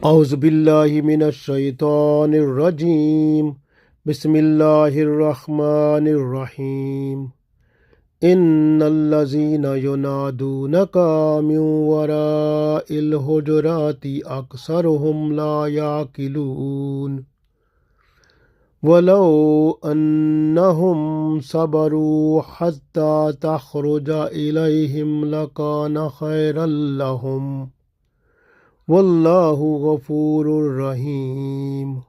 أعوذ بالله من الشيطان الرجيم بسم الله الرحمن الرحيم إن الذين ينادونك من وراء الحجرات أكثرهم لا يعقلون ولو أنهم صبروا حتى تخرج إليهم لكان خيرا لهم Wallahu Ghafurur Rahim.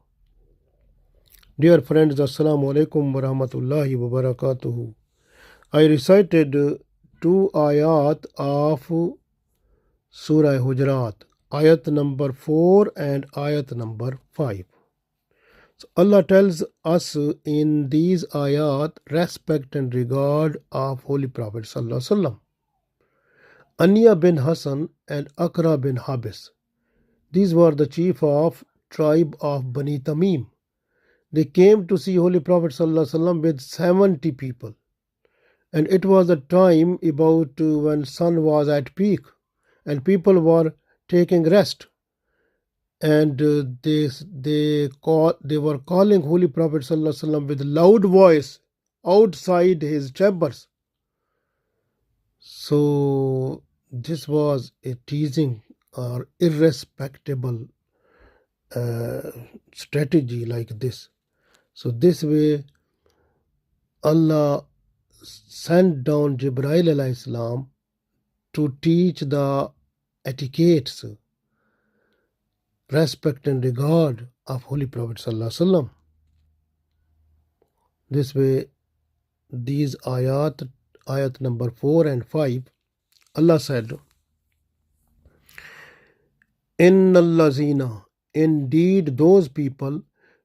Dear friends, Assalamu alaikum wa rahmatullahi wa barakatuhu. I recited two ayat of Surah Al-Hujurat, ayat number 4 and ayat number 5. So Allah tells us in these ayat respect and regard of Holy Prophet Sallallahu Alaihi Wasallam. Anya bin Hassan and Akra bin Habis. These were the chief of tribe of Bani Tamim. They came to see Holy Prophet ﷺ with 70 people. And it was a time about when sun was at peak and people were taking rest. And they were calling Holy Prophet ﷺ with loud voice outside his chambers. So this was a teasing or irrespectable strategy like this. So this way Allah sent down Jibreel alayhi salam to teach the etiquettes, respect and regard of Holy Prophet sallallahu alaihi wasallam. This way these ayat number 4 and 5, Allah said, Innallazina, indeed those people,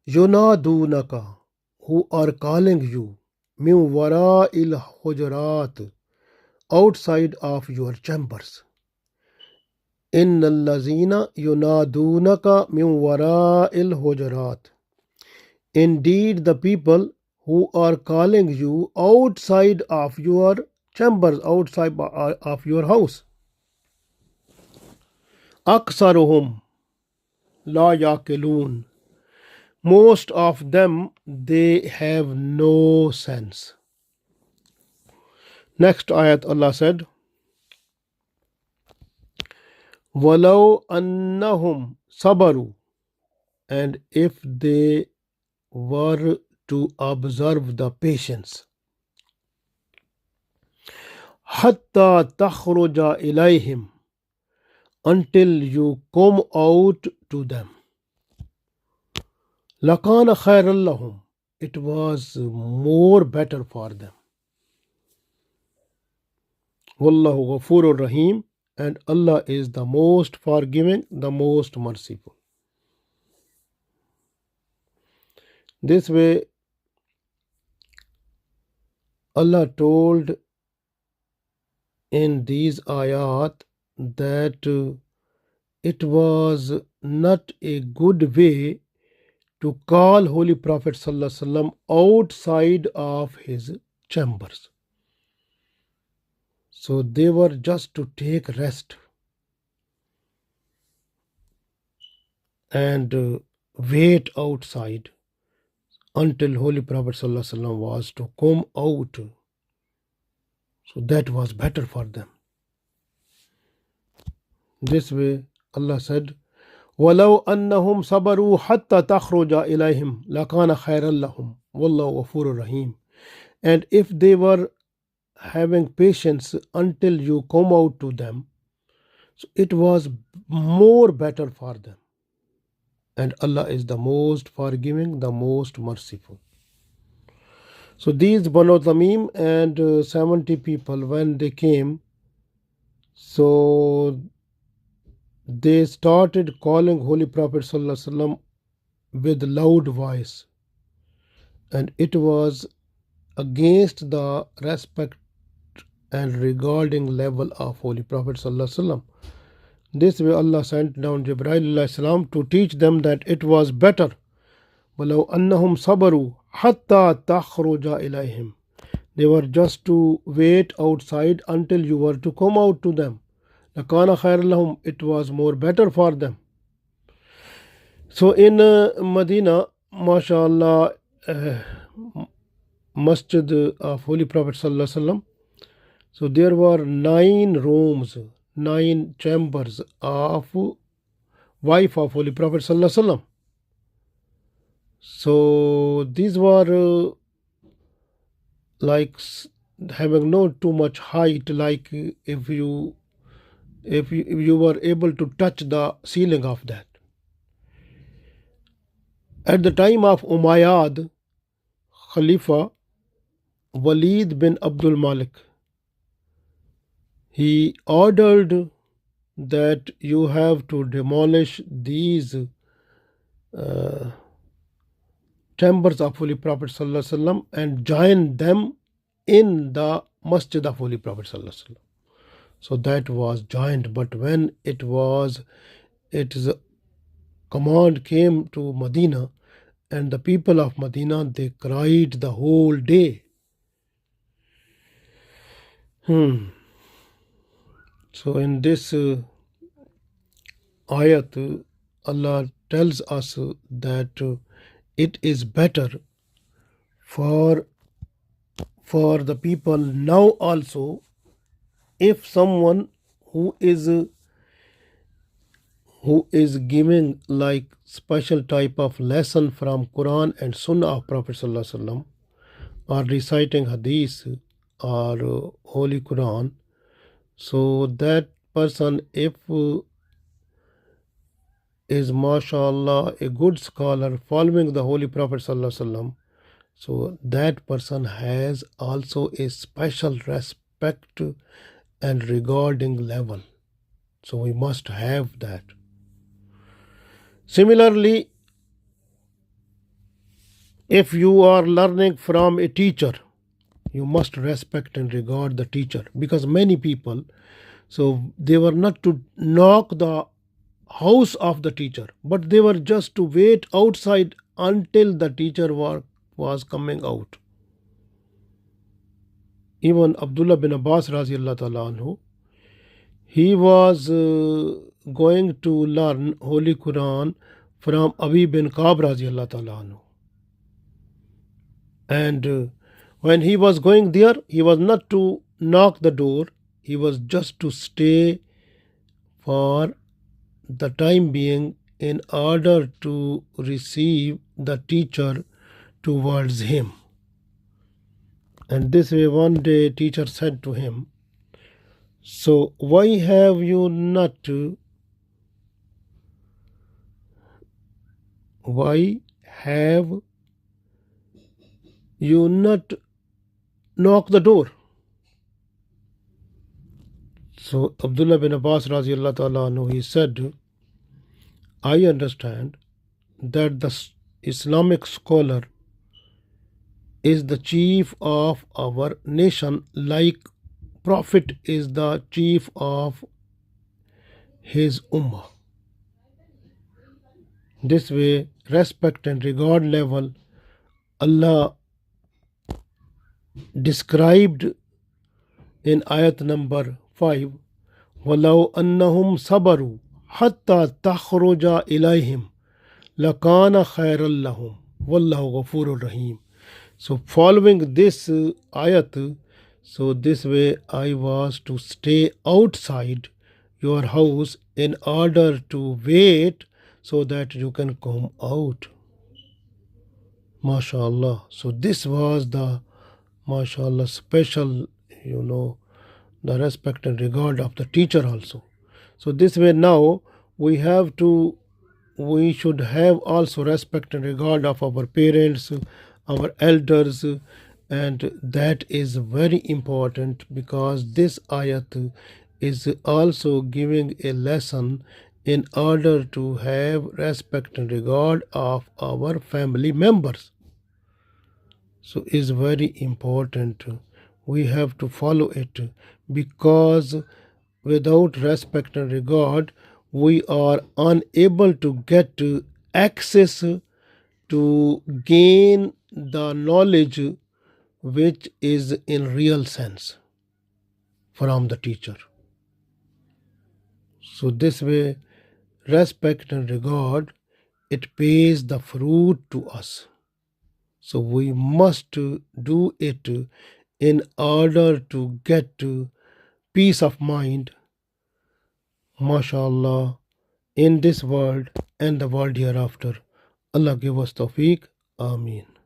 yunadunaka, who are calling you, min wara'il hujurat, outside of your chambers. Innallazina yunadunaka min wara'il hujurat. Indeed the people who are calling you outside of your chambers, outside of your house. Aksaruhum la yaqilun. Most of them, they have no sense. Next ayat Allah said, Walau annahum sabaru. And if they were to observe the patience. Hatta takhruja ilayhim. Until you come out to them. Lakana khairan lahum. It was more better for them. Wallahu Ghafurur Rahim. And Allah is the most forgiving, the most merciful. This way Allah told in these ayat that it was not a good way to call Holy Prophet ﷺ outside of his chambers. So they were just to take rest and wait outside until Holy Prophet ﷺ was to come out. So that was better for them. This way Allah said, وَلَوْ أَنَّهُمْ صَبَرُوا حَتَّى تَخْرُجَ إِلَيْهِمْ لَكَانَ خَيْرًا لَهُمْ وَاللَّهُ غَفُورٌ رَحِيمٌ. And if they were having patience until you come out to them, so it was more better for them. And Allah is the most forgiving, the most merciful. So these Banu Tamim and 70 people, when they came, so they started calling Holy Prophet ﷺ with loud voice. And it was against the respect and regarding level of Holy Prophet ﷺ. This way Allah sent down Jibreel alayhi salam to teach them that it was better. وَلَوْ أَنَّهُمْ صَبَرُوا حَتَّى تَخْرُجَ إِلَيْهِمْ. They were just to wait outside until you were to come out to them. لَكَانَ خَيْرًا لَهُمْ. It was more better for them. So in Medina, mashallah, masjid of Holy Prophet Sallallahu Alaihi Wasallam, so there were 9 rooms, 9 chambers of wife of Holy Prophet Sallallahu Alaihi Wasallam. So these were like having no too much height, like if you were able to touch the ceiling of that. At the time of Umayyad Khalifa Walid bin Abdul Malik, he ordered that you have to demolish these chambers of Holy Prophet Sallallahu Alaihi Wasallam and join them in the masjid of Holy Prophet Sallallahu Alaihi Wasallam. So that was joined, but when its command came to Medina, and the people of Medina, they cried the whole day. So in this ayat, Allah tells us that it is better for the people now also, if someone who is giving like special type of lesson from Quran and Sunnah of Prophet Sallallahu Alaihi Wasallam, or reciting Hadith or Holy Quran, so that person, if is mashallah a good scholar following the Holy Prophet Sallallahu Alaihi Wasallam, so that person has also a special respect and regarding level. So we must have that. Similarly, if you are learning from a teacher, you must respect and regard the teacher, because many people, so they were not to knock the house of the teacher, but they were just to wait outside until the teacher was coming out. Even Abdullah bin Abbas radiallahu ta'ala anhu, he was going to learn Holy Quran from Abi bin Ka'b radiallahu ta'ala anhu. And when he was going there, he was not to knock the door, he was just to stay for the time being in order to receive the teacher towards him. And this way one day teacher said to him, so why have you not knock the door? So Abdullah bin Abbas radiallahu ta'ala anhu, he said, I understand that the Islamic scholar is the chief of our nation, like Prophet is the chief of his ummah. This way, respect and regard level, Allah described in ayat number 5, وَلَوْ أَنَّهُمْ صَبَرُوا حَتَّى تَخْرُجَ إِلَيْهِمْ لَكَانَ خَيْرًا لَهُمْ وَاللَّهُ غَفُورٌ رَحِيمٌ. So following this ayat, so this way I was to stay outside your house in order to wait so that you can come out. MashaAllah. So this was the MashaAllah special, the respect and regard of the teacher also. So this way now we should have also respect and regard of our parents, our elders, and that is very important, because this ayat is also giving a lesson in order to have respect and regard of our family members. So is very important. We have to follow it, because without respect and regard, we are unable to get access to gain the knowledge which is in real sense from the teacher. So this way, respect and regard it pays the fruit to us. So we must do it in order to get peace of mind, mashallah, in this world and the world hereafter. Allah give us tawfiq. Ameen.